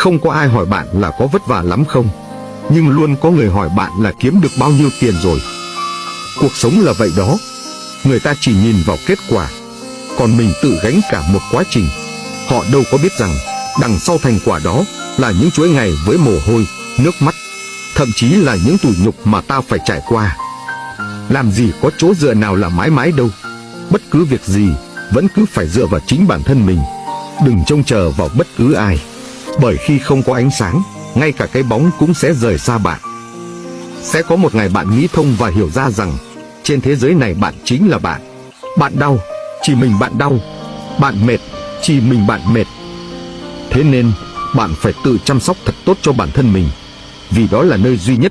Không có ai hỏi bạn là có vất vả lắm không, nhưng luôn có người hỏi bạn là kiếm được bao nhiêu tiền rồi. Cuộc sống là vậy đó, người ta chỉ nhìn vào kết quả, còn mình tự gánh cả một quá trình. Họ đâu có biết rằng đằng sau thành quả đó là những chuỗi ngày với mồ hôi, nước mắt, thậm chí là những tủi nhục mà ta phải trải qua. Làm gì có chỗ dựa nào là mãi mãi đâu. Bất cứ việc gì vẫn cứ phải dựa vào chính bản thân mình. Đừng trông chờ vào bất cứ ai, bởi khi không có ánh sáng, ngay cả cái bóng cũng sẽ rời xa bạn. Sẽ có một ngày bạn nghĩ thông và hiểu ra rằng trên thế giới này bạn chính là bạn. Bạn đau, chỉ mình bạn đau. Bạn mệt, chỉ mình bạn mệt. Thế nên bạn phải tự chăm sóc thật tốt cho bản thân mình, vì đó là nơi duy nhất